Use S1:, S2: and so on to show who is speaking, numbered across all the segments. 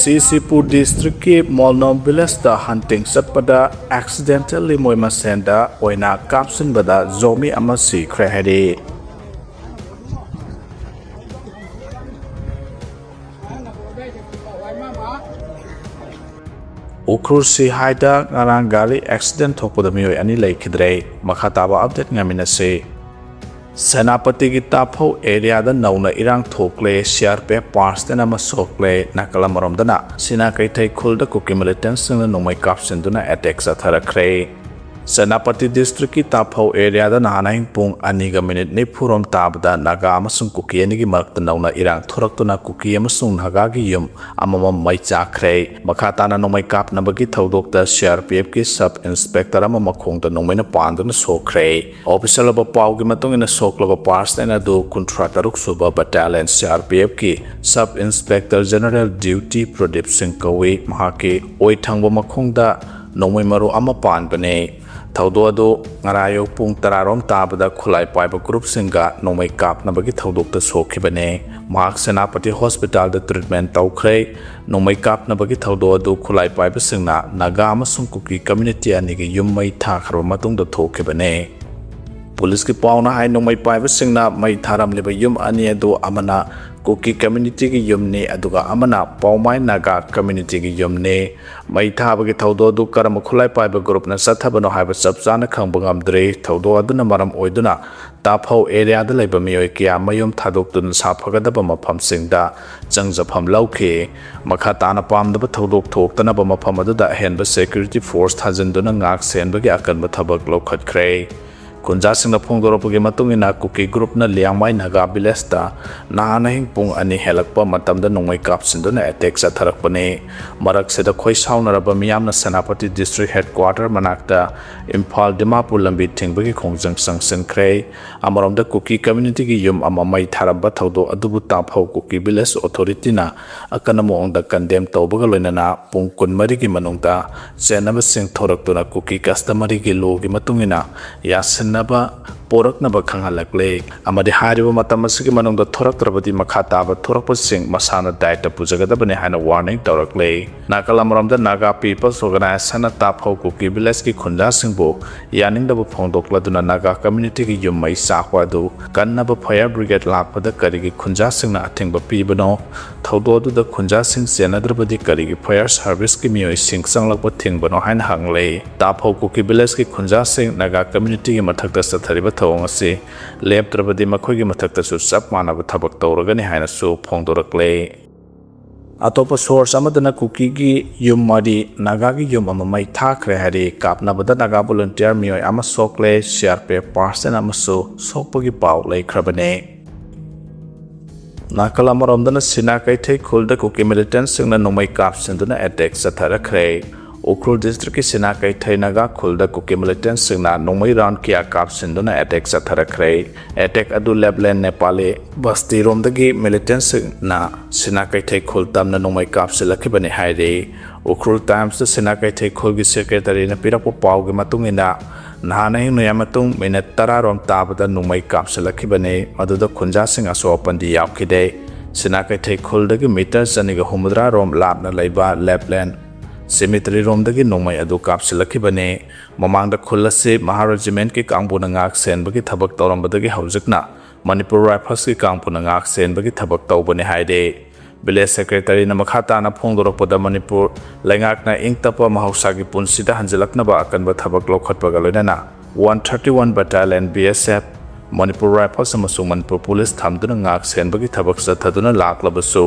S1: Sisipur district ki Molnom village da hunting satpada accidentally moi masenda oina kapsin bada Zomi amasi krehedi. Ukursi haida ngarang gari accident thokpada miyoi ani leikidre makhataba update ngaminase. Senapati ki tapho area da nauna irang thokle sharpe parts da nama sokle nakala marom dana sina kai thai khulda Kuki militants sing nomai kapsin duna attack sa tharakre. Senapati district ki tapho area da nanaing pung aniga minute ni phurom tabda naga amasung Kuki ani ki markta nauna irang thorak tuna Kuki amasung naga ki yum amama mai chakre makhatana nomai kap na bagi thodok da CRPF ki sub inspector ama makhong da nomai na panduna sokre official ba paw ki matung ina sokla ba pars na do contractor suba battalion CRPF ki sub inspector general duty Pradip Singh Kawi mahaki oi thangba makhong da nomai maru ama pan bane Thaudo ngarayo pung tararom tabada khulai paiba group singa nomai kap na bagi thaudok ta sokhibane Mark Senapati hospital da treatment tawkhre nomai kap na bagi thaudo khulai paiba singna naga amasung Kuki community ani gi yum mai tha khar matung da thokhibane Police ki pauna hai nomai paiba singna mai tharam leba yum ani do amana Kuki community ki yum ne aduga amana paumai naga community ki yum ne mai thaba ki thaudo du karam khulai paiba group na sathabano haiba sabchana khangbangam dre thaudo aduna maram oiduna taphau area da laiba miyoi kya mayum thadok tun saphagadaba mafam singda changjafam lauke makhatana pamdaba thodok thoktana ba mafam aduda henba security force thajinduna ngak senba gi akanba thabak lokhatkhre Kunja singna phongdoropugi matungina Kuki group na liangmai naga village da nahana hing pung ani helakpa matamda nongmai kapsinduna attack sa tharakpane marak seda khoi saunaraba miyamna Senapati district headquarter manakta Imphal Dimapur lambi thingbagi khongjang sangsen khrei amaromda Kuki community gi yum amamai tharamba thodo adubu taphau Kuki village authority na akanamo ongda condemn tawbaga loinana pung kunmari gi manungta chenaba sing thoraktuna Kuki customary gi law gi matungina yasin naba porak naba khanghalakle amadi hariba matam asigi manungda thorakrabadi makhataba thorakpa sing masana daita pujagadabane hana warning tawrakle nakalamramda naga people's organization na taphau Kuki village ki khunja singbo yaningdaba phongdokladuna naga community ki yummai sakwa du kannaba fire brigade lakpada karigi khunja singna athingba pibano thaudo da khunja sing senadrabadi karigi fire service ki miyoi sing sanglakpa thingbano hain hangle taphau Kuki village ki khunja sing naga community ki mathakta sathariba thawang ase leptrabadi makhoi gi mathakta su sap manaba thabak tawragani haina su phongdorakle atopa source amadana Kuki gi yum mari naga gi yum amamai thakre hari kapnabada naga volunteer miyoi ama sokle sharpe person amasu sokpagi paw leikrabane nakala maromdana sina kai thei khulda Kuki militants singna nomai kapsinduna attack satharakre Ukrul district ki sina kai thai naga khulda Kuki militants singna nomai round kia kapsinduna attack satharakre attack adu labland nepali basti romdagi militants na sina kai thai khultam na nomai kapsilakibane haire Ukrul times the sina kai thai khulgi secretary na pirapo pawgi matungina nahana hing noya matung minute 10 rom tabada nomai kapsilakibane maduda khunja sing aso pandi yaukide sina kai thai khuldagi meter janiga humudra rom labna laiba labland cemetery romdagi nomai adu kapsilakibane mamangda khulase maharajiment ki kangbuna ngak senbagi thabak tawrambadagi haujikna Manipur rifles ki kangbuna ngak senbagi thabak tawbane haide village secretary na makhatana phongdorakpada Manipur laingakna ingtapa mahausagi punsida hanjalaknaba akanba thabak lokhatpaga loinana 131 battalion BSF Manipur rifles amasung Manipur police thamduna ngak senbagi thabak sathaduna laklabasu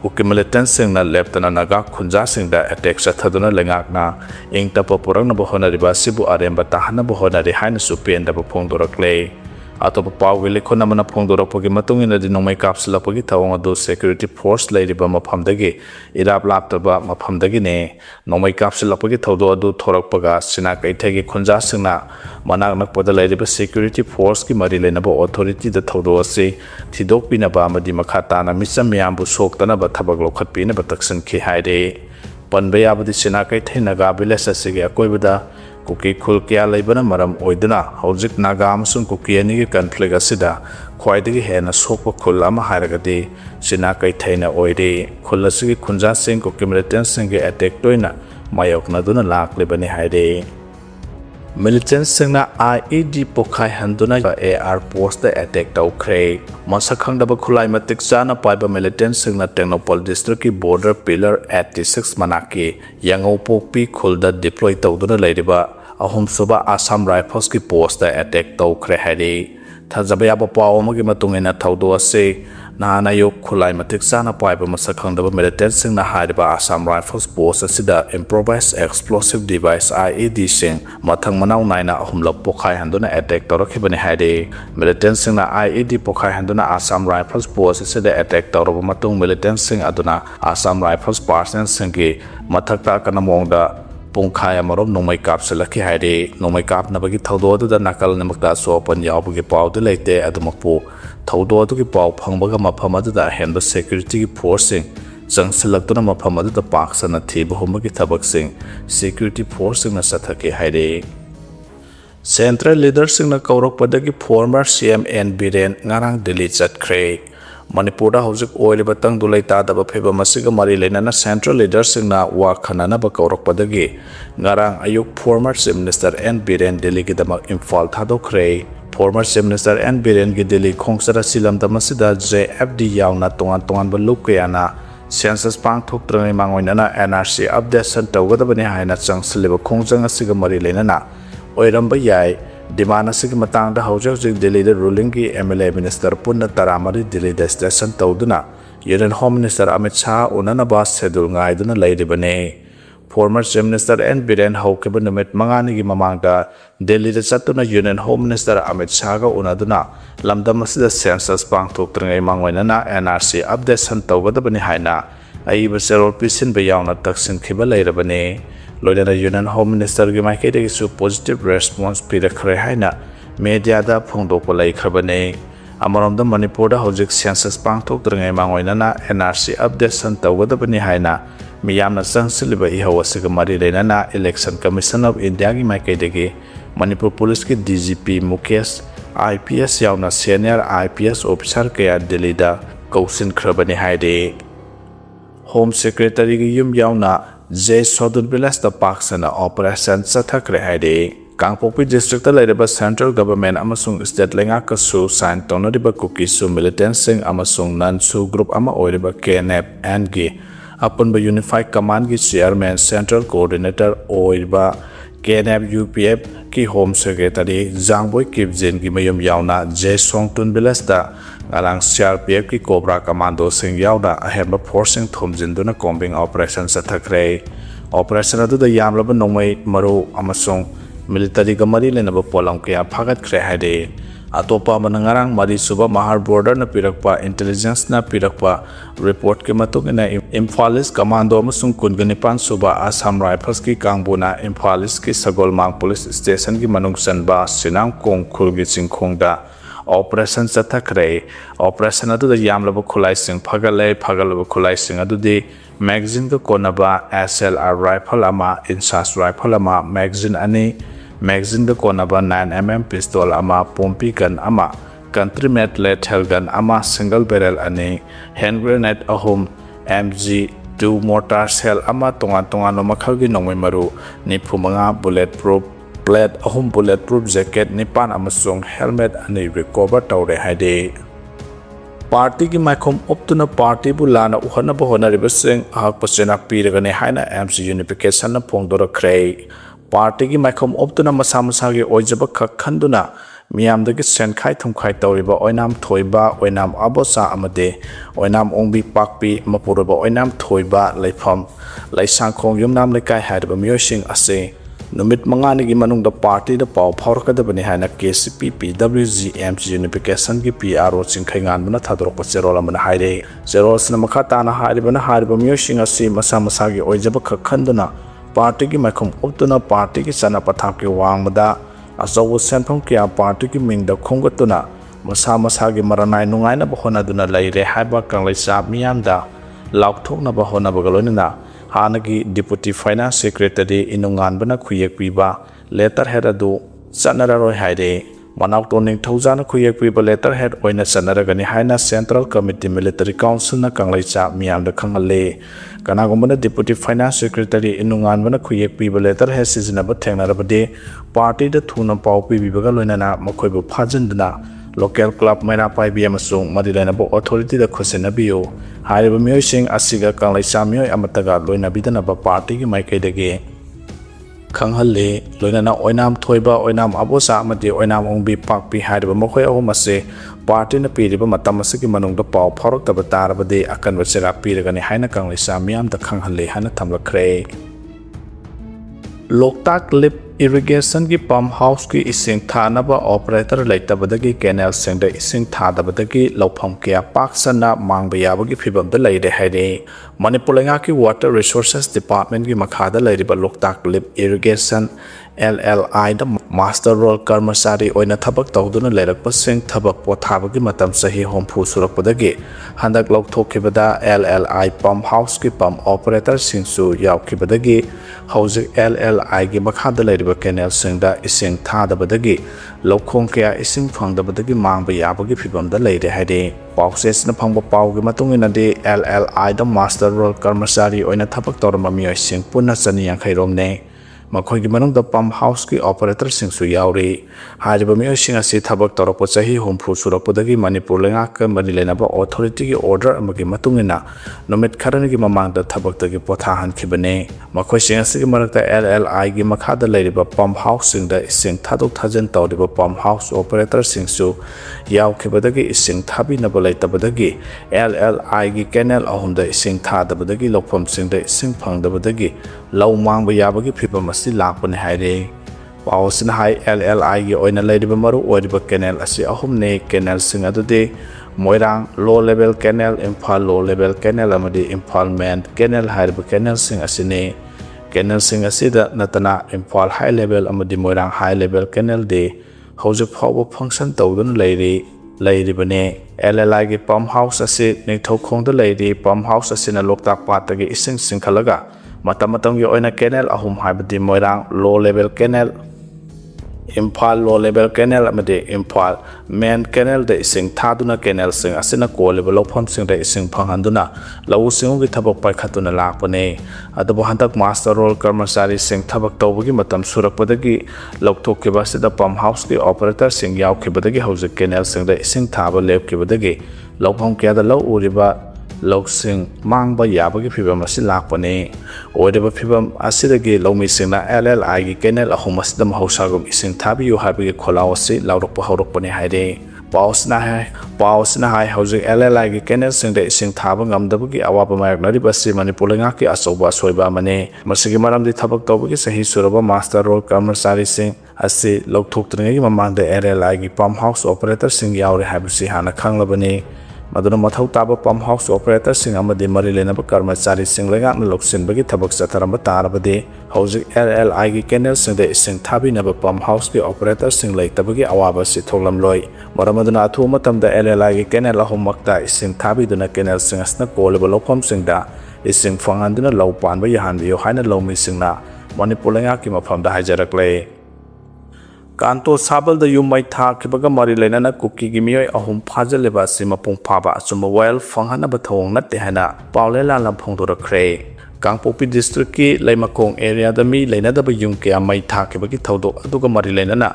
S1: Kuki militants singna leptana naga khunja singda attack sathaduna lengakna ingtapa purangna bohonariba sibu aremba tahana bohonari haina supenda phongdorakle atopa pawgi lekhona mana phongdorakpagi matungina di nomai kapsilapagi thawang adu security force leiriba maphamdagi irap laptaba maphamdagi ne nomai kapsilapagi thawdo adu thorakpaga sina kaithagi khunja singna manak nakpada leiriba security force ki mari lenaba authority da thawdo ase thidokpina ba amadi makhatana misam miyambu soktana ba thabak lokhatpina ba taksan khi haire panbaya badi sina kai thai naga village asige akoibada Kuki khul kya leibana maram oiduna hojik Naga amasung Kuki anigi conflict asida khwaidagi hena sokpa khul ama hairagadi sina kai thaina oide khul asigi khunja sing Kuki militant sing attack toina mayokna duna laklibani haire militant singna IED pokhai handuna AR post the attack tawkhre masakhangdaba khulai matik chana paiba militant singna Technopol district ki border pillar 86 manaki yango pokpi khulda deploy tawduna leiriba ahum suba Assam Rifles ki post the attack tawkhre hari thajaba ba paw amagi matungena thawdo ase nana yok khulai matik chana paiba masakhangdaba militant singna hariba Assam Rifles post asida improvised explosive device IED sing mathang manau naina ahum lop pokhai handuna attack tawrakhibani hari militant singna IED pokhai handuna Assam Rifles post asida attack tawraba matung militant sing aduna Assam Rifles personnel singki mathakta kanamongda Pungkhai amarom nongmai kapsalaki haire nongmai kapnabagi thawdo da nakal namakta sopan yawbagi pawdu leite adumakpu thawdo ki paw phangbaga mafam da henba security forcing jangsilaktuna mafam da paksana thiba homagi thabaksing security forcing na sathaki haire central leadership na kaurakpadagi former CM N Biren ngarang Delhi chatkhre Manipur da hojik oil batang dulai ta da pheba masiga mari lenana central leadership na wa khanana ba kaurakpadagi ngarang ayuk former chief minister N Biren Delhi ki dama imphal thadokre former chief minister N Biren ki Delhi khongsara silam da masida JFD yauna tongan ba lukayana census pang thok trangai mangoinana NRC update tawgadabani haina changsliba khongjang asiga mari lenana oiramba yai Dimana sigi matang da hojik Delhi da ruling ki MLA minister punna taramari Delhi da station tawduna Union Home Minister Amit Shah unana ba schedule ngai duna leiribane former chief minister N Biren hawkeba numit mangani gi mamangda Delhi da chatuna Union Home Minister Amit Shah ga unaduna lamdam asida census pang thok trangai mangoinana NRC update tawgadabani haina aiba serol pisin ba yauna taksin khiba leirabane Loidana Union Home Minister ki maikede su positive response pirakhre haina media da phongdok palai khabane amarom da Manipur da hojik census pangthok drangai mangoinana NRC update tawgadabani haina miyamna changsiliba ihawasiga mari lenana Election Commission of India ki maikede ki Manipur Police ki DGP Mukesh IPS yauna senior IPS officer kaya Delhi da kausin khrabani haide Home Secretary ki yum yauna J Sodun Vilas the Paksana Operation Sathakre Haide Kangpokpi District Leriba Central Government Amasung State Lenga Kasu Sign Tonoriba Kuki Su Militant Sing Amasung Nansu Group Ama Oiriba KNF NG Upon the Unified Command Ki Chairman Central Coordinator Oiriba KNF UPF Ki Home Secretary Zangboy Kipjin Ki Mayum Yauna J Songtun Vilas da Alang CRPF ki Cobra Commando sing yauna ahemba forcing thomjinduna combing operation sathakre operation adu da yamlaba nongmai maru amasung military ga mari lenaba polam kya phagat khre haide atopa manangarang mari suba mahar border na pirakpa intelligence na pirakpa report ke matungina Imphalis commando amasung kungani suba Assam Rifles ki kangbuna Imphalis ki Sagolmang police station ki manung sanba sinang kong khulgi singkhongda Operation Sathakre Operation adu da yamlaba khulai sing phagalaba khulai sing adu de magazine ka konaba SLR rifle ama insas rifle ama magazine ani magazine ka konaba 9mm pistol ama pompi gun ama country made lethal gun ama single barrel ani hand grenade ahum MG 2 mortar shell ama tongan makhalgi nongmai maru nipumanga bulletproof plate ahum bulletproof jacket nipan amasung helmet ani recover tawre haide party ki maikhom optuna party bulana uhana bahona ribasing hak pasena piragane haina MC unification na phongdora khrei party ki maikhom optuna masamasa gi oijaba khanduna miyamdagi senkhai thumkhai tawriba oinam thoiba oinam abosa amade oinam ongbi pakpi mapuraba oinam thoiba leifam laisangkhong yumnam lekai haiba miyosing ase Numit mangani gi manung da party da paw phawrka da bani hana KCP PWG MC unification gi PRO chingkhai ngan bana thadrok pacherol amana haire zero sna makha ta na haire bana harba myo singa si masa gi oijaba khakhanduna party gi makhum optuna party gi sana pathap ki wangmada asaw senpham kya party gi mingda khongatuna masa gi maranai nungai na bahona duna laire haiba kanglai sa miyamda laukthok na bahona bagalonina Hanagi Deputy Finance Secretary inungan bana khuyek piba letterhead adu chanararoi haire Manauto Ningthauja na khuyek piba letterhead oina chanaragani haina Central Committee Military Council na kanglaicha miyam da khangale kanagumana Deputy Finance Secretary inungan bana khuyek piba letterhead sizinaba thengnarabade party da thuna pau pibibaga loinana makhoibu phajandna local club maina paibi amasung madilainabo authority da khosinabiyo hairiba miyosing asiga kanglaicha miyoy amataga loinabidanaba party gi maikaidage Kanghalle, Loinana Oinam Toiba, Oinam Abosa, Madi Oinam Ongbi Park behind the Mokoy Omase, party in the Piriba Matamasaki Manung the Pau, Porok the Batarabade, Akan Vetsera Piragani Hainakang Samiam, the Kanghalle, Hanatamla Cray. Loktak Lip Irrigation ki pump house ki ising thanaba operator laita badagi canal sengda ising thada badagi lopam kya paksana mangbaya phibam da laide haide Manipur ki water resources department ki makhada lairiba Loktak Lip Irrigation LLI da master role karmasari oina thabak tawduna leirakpa sing thabak pothabagi matam sahi hompu surak badagi handak lok thokhibada LLI pump house ki pump operator singsu yaukibadagi hauzik LLI ki makhada lairiba canal singda ising thadabadagi lokhong kya ising phangdabadagi mangba yabagi phibam da leide haide pauses na phangba paugi matungina de LLI da master role karmasari oina thabak torma mioi sing punna chani yankhairom ne Makhoi ki manung da pump house ki operator sing su yauri hariba mioi sing asi thabak toropo chahi homphru surakpodagi Manipur lengak manilenaba authority ki order amagi matungina nomit kharani ki mamang da thabak tagi potha hankhibane makhoi sing asi ki marakta LLI ki makhada leiriba pump house sing da ising thadok thajan tawriba pump house operator sing su yaukhibadagi ising thabi nabalaitabadagi LLI ki canal ahum da ising thadabadagi lokpham sing da ising phangdabadagi lau mangba yabagi phibam asi lakpane haire Pausin hai LLI gi oina leiriba maru oiriba canal asi ahum ne canal sing adude Moirang low level canal Imphal low level canal amadi Imphal main canal hariba canal sing asine canal sing asida natana Imphal high level amadi Moirang high level canal de haujuk phawba function tawdun leiribane LLI gi pump house asi ningthau khongda leiri pump house asina Loktak patagi ising singkhalaga Matamatang yo oina canal ahum haibadi Moirang low level canal Imphal low level canal amade Imphal main canal de ising thaduna canal sing asina ko level lopham sing de ising phanghanduna lawu singu gi thabak paikhatuna lakpane adabu hantak master role karmasari sing thabak tawbagi matam surakpadagi lokthokkiba sida pump house ki operator sing yaukhibadagi hauzik canal sing de ising thaba lepkibadagi lopham kya da law uriba Loksing mangba yabagi phibam asi lakpane oideba phibam asidagi lomi singna LLI gi canal ahum asidam hausagum ising thabi yu habigi kholaw asi laurokpa haurokpane haide pausna hai hauzik LLI gi canal singda ising thaba ngamdabagi awaba mayak nariba si Manipur lengaki asoba soiba mane masigi maramdi thabak tawbagi sahi suraba master role karmasari sing asi lokthoktrngi mamangda LLI gi pump house operator sing yauri habisi hana khanglabane Maduna mathau taba pump house operator sing amadi marilenaba karmachari sing lengak na loksinbagi thabak chataramba tarabade hauzik LLI gi canal sing de ising thabi naba pump house ki operator sing leitabagi awaba si thoglamloi maramaduna athu matamda LLI gi canal ahumakta ising thabi duna canal sing asna koleba lokham sing da ising phanganduna law panba yahanbiyo haina lawmi singna Manipur lengak ki mafamda hajarakle Kanto sabal da yum mai tha khibaga mari lena Kuki gimioi ahum phajaleba sima pung phaba achuma well fanghana bathong natte hana paulela lam phongdora khre Kangpopi district ki Leimakong area da mi lena da ba yung kya mai tha khibagi thodo aduga mari lena na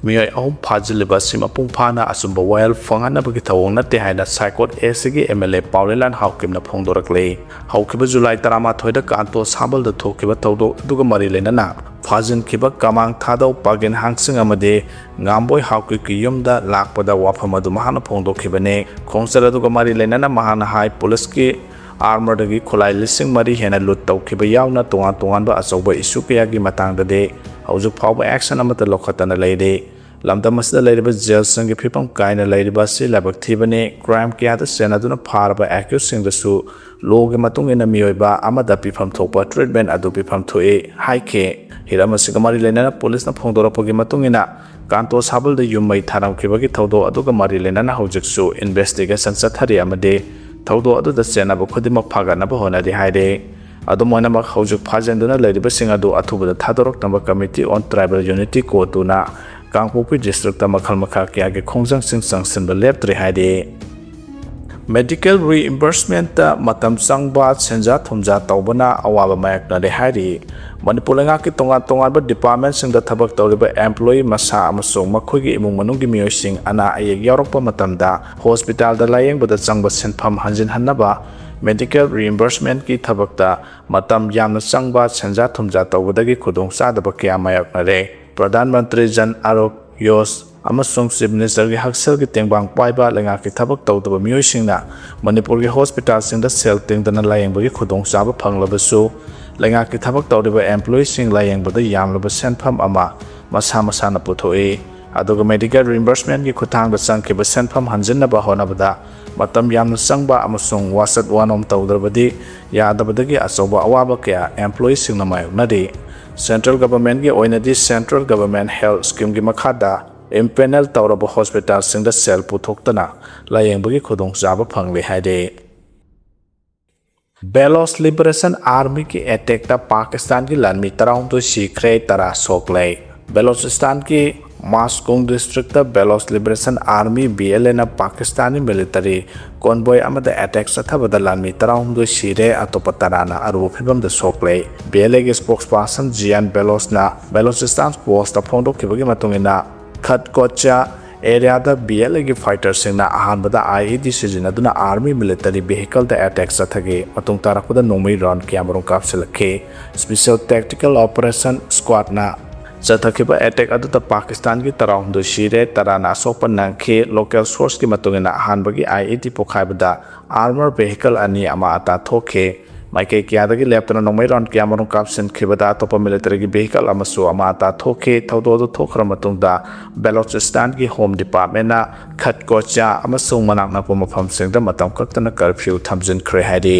S1: mioi ahum phajaleba sima pung phana achuma well fanghana bagi thong natte hana Saikot SG MLA paulela haukim na phongdora kle haukiba July 13 da kanto sabal da thokiba thodo aduga mari lena na Fazin kiba kamang thadau pagin hangsing amade ngamboi hauki ki yumda lakpada wafamadu mahana phongdo khibane khongsara du mari lenana mahana hai police ki armor dagi khulai lising mari hena lut tau khiba yauna tongan ba asoba issue kya gi matang da de haujuk phawba action amata lokhatana leide lamdamasda leiriba jail sangi phipam kaina leiriba si labak thibane crime kya da senaduna pharba accused sing da su loge matung ina mioiba amada pifam thokpa treatment adu pifam thoe haike Hiramasigamari Lena police na Pongdora Pogimatungina, Kanto Sabal the Yumai Taram Kibaki Todo Adugamari Lena Hojiksu, investigation Satari Amade, Todo Adu the Sena Bokudima Paga Nabahona de Hide, ꯑꯗꯨꯝ ꯑꯣꯏꯅꯃꯛ ꯍꯧꯖꯤꯛ ꯐꯥꯖꯤꯟꯗꯨꯅ ꯂꯩꯔꯤꯕꯁꯤꯡ ꯑꯗꯨ ꯑꯊꯨꯕꯗ ꯊꯥꯗꯣꯔꯛꯅꯕ committee ꯑꯣꯟ tribal unity ꯀꯣꯗꯨꯅ Kangpokpi district ꯃꯈꯜ ꯃꯈꯥ ꯀꯌꯥꯒꯤ ꯈꯣꯡꯖꯪꯁꯤꯡ ꯆꯪꯁꯤꯟꯕ ꯂꯦꯞꯇ꯭ꯔꯦ ꯍꯥꯏꯔꯤ ꯃꯦꯗꯤꯀꯦꯜ ꯔꯤꯏꯝꯕꯔꯁꯃꯦꯟꯇ ꯃꯇꯝ ꯆꯪꯕ ꯁꯦꯟꯖꯥ ꯊꯨꯝꯖꯥ ꯇꯧꯕꯅ ꯑꯋꯥꯕ ꯃꯥꯌꯣꯛꯅꯔꯦ ꯍꯥꯏꯔꯤ ꯃꯅꯤꯄꯨꯔ ꯂꯩꯉꯥꯛꯀꯤ ꯇꯣꯉꯥꯟ ꯇꯣꯉꯥꯟꯕ ꯗꯤꯄꯥꯔꯠꯃꯦꯟꯠꯁꯤꯡꯗ ꯊꯕꯛ ꯇꯧꯔꯤꯕ एम्प्लॉयी ꯃꯁꯥ ꯑꯃꯁꯨꯡ ꯃꯈꯣꯏꯒꯤ ꯏꯃꯨꯡ ꯃꯅꯨꯡꯒꯤ ꯃꯤꯑꯣꯏꯁꯤꯡ ꯑꯅꯥ ꯑꯌꯦꯛ ꯌꯥꯎꯔꯛꯄ ꯃꯇꯝꯗ ꯍꯣꯁꯄꯤꯇꯥꯜꯗ ꯂꯥꯌꯦꯡꯕꯗ ꯆꯪꯕ ꯁꯦꯟꯐꯝ ꯍꯟꯖꯤꯟꯍꯟꯅꯕ ꯃꯦꯗꯤꯀꯦꯜ ꯔꯤꯏꯝꯕꯔꯁꯃꯦꯟꯠꯀꯤ ꯊꯕꯛꯇ ꯃꯇꯝ ꯌꯥꯝꯅ ꯆꯪꯕ ꯁꯦꯟꯖꯥ ꯊꯨꯝꯖꯥ ꯇꯧꯕꯗꯒꯤ ꯈꯨꯗꯣꯡꯆꯥꯗꯕ ꯀꯌꯥ ꯃꯥꯌꯣꯛꯅꯔꯦ ꯄ꯭ꯔꯙꯥꯟ ꯃꯟꯇ꯭ꯔꯤ ꯖꯟ ꯑꯔꯣꯒ꯭ꯌ ꯑꯃꯁꯨꯡ ꯆꯤꯐ ꯃꯤꯅꯤꯁꯇꯔꯒꯤ ꯍꯛꯁꯦꯜꯒꯤ ꯇꯦꯡꯕꯥꯡ ꯄꯥꯏꯕ ꯂꯩꯉꯥꯛꯀꯤ ꯊꯕꯛ ꯇꯧꯗꯕ ꯃꯤꯑꯣꯏꯁꯤꯡꯅ ꯃꯅꯤꯄꯨꯔꯒꯤ ꯍꯣꯁꯄꯤꯇꯥꯜꯁꯤꯡꯗ ꯁꯦꯜ ꯇꯤꯡꯗꯅ ꯂꯥꯌꯦꯡꯕꯒꯤ ꯈꯨꯗꯣꯡꯆꯥꯕ ꯐꯪꯂꯕꯁꯨ ꯂꯩꯉꯥꯛꯀꯤ ꯊꯕꯛ ꯇꯧꯔꯤꯕ ꯑꯦꯝꯄ꯭ꯂꯣꯌꯤꯁꯤꯡ ꯂꯥꯌꯦꯡꯕꯗ ꯌꯥꯝꯂꯕ ꯁꯦꯟꯐꯝ ꯑꯃ ꯃꯁꯥ ꯃꯁꯥꯅ ꯄꯨꯊꯣꯛꯏ ꯑꯗꯨꯒ ꯃꯦꯗꯤꯀꯦꯜ ꯔꯤꯏꯝꯕꯔꯁꯃꯦꯟꯠꯀꯤ ꯈꯨꯠꯊꯥꯡꯗ ꯆꯪꯈꯤꯕ ꯁꯦꯟꯐꯝ ꯍꯟꯖꯤꯟꯅꯕ ꯍꯣꯠꯅꯕꯗ ꯃꯇꯝ ꯌꯥꯝꯅ ꯆꯪꯕ ꯑꯃꯁꯨꯡ ꯋꯥꯆꯠ ꯋꯥꯅꯣꯝ ꯇꯧꯗ꯭ꯔꯕꯗꯤ ꯌꯥꯗꯕꯗꯒꯤ ꯑꯆꯧꯕ ꯑꯋꯥꯕ ꯀꯌꯥ ꯑꯦꯝꯄ꯭ꯂꯣꯌꯤꯁꯤꯡꯅ ꯃꯥꯌꯣꯛꯅꯔꯤ ꯁꯦꯟꯇ꯭ꯔꯦꯜ ꯒꯚꯔꯟꯃꯦꯟꯠꯀꯤ ꯑꯣꯏꯅꯗꯤ ꯁꯦꯟꯇ꯭ꯔꯦꯜ ꯒꯚꯔꯟꯃꯦꯟꯠ ꯍꯦꯜꯊ ꯁ꯭ꯀꯤꯝꯒꯤ ꯃꯈꯥꯗ ꯏꯝꯄꯦꯅꯦꯜ ꯇꯧꯔꯕ ꯍꯣꯁꯄꯤꯇꯥꯜꯁꯤꯡꯗ ꯁꯦꯜ ꯄꯨꯊꯣꯛꯇꯅ ꯂꯥꯌꯦꯡꯕꯒꯤ ꯈꯨꯗꯣꯡꯆꯥꯕ ꯐꯪꯂꯦ ꯍꯥꯏꯔꯤ ꯕꯦꯂꯣꯁ ꯂꯤꯕꯔꯦꯁꯟ आर्मी की एटेक्टा पाकिस्तान की लानमी 16 सीखरे 10 सोकले बेलोचिस्तान की Mastung district Baloch liberation army BLA ना पाकिस्तानी मिलिटरी कॉन्वॉय अमद एटेक सथबद लानमी 16 सीरे अतोप तराना अरुब फिबम द सोकले BLA के स्पोक्सपर्सन जियान बेलोस ना बेलोचिस्तान पोस्ट फोंदोखिबगी मतुंगिना खटकोचा एरिया BLA की फाइटर अहमद IED सिजिनदुना आर्मी मिलिटरी वेहिकल एटेक चथगे मतुंग तारकपद नोंमै राउंड क्यामरों कापसिलखे स्पेशल टैक्टिकल ऑपरेशन स्क्वाडना चथखिबा एटेक अदुता पाकिस्तान की 16 सीरे 10 ना असोप नंखे लोकल सोर्स की मतुंगिना अहमबगी IED पोखाइबदा आर्मर वेहिकल अनि अमा अता थोखे माइके क्यादगी लेप्टना नोंमै राउंड क्यामरों कापसिनखिबदा अतोप मिलिटरी की वेहिकल अमसु अमा अता थोखे थौदोदो थोखर मतुंगदा बेलोचिस्तान की होम डिपार्टमेंट खटकोचा अमसुंग मनाक नक्पा मफमसिंगदा मतम कक्तना कर्फ्यू थमजिनख्रे हाइदि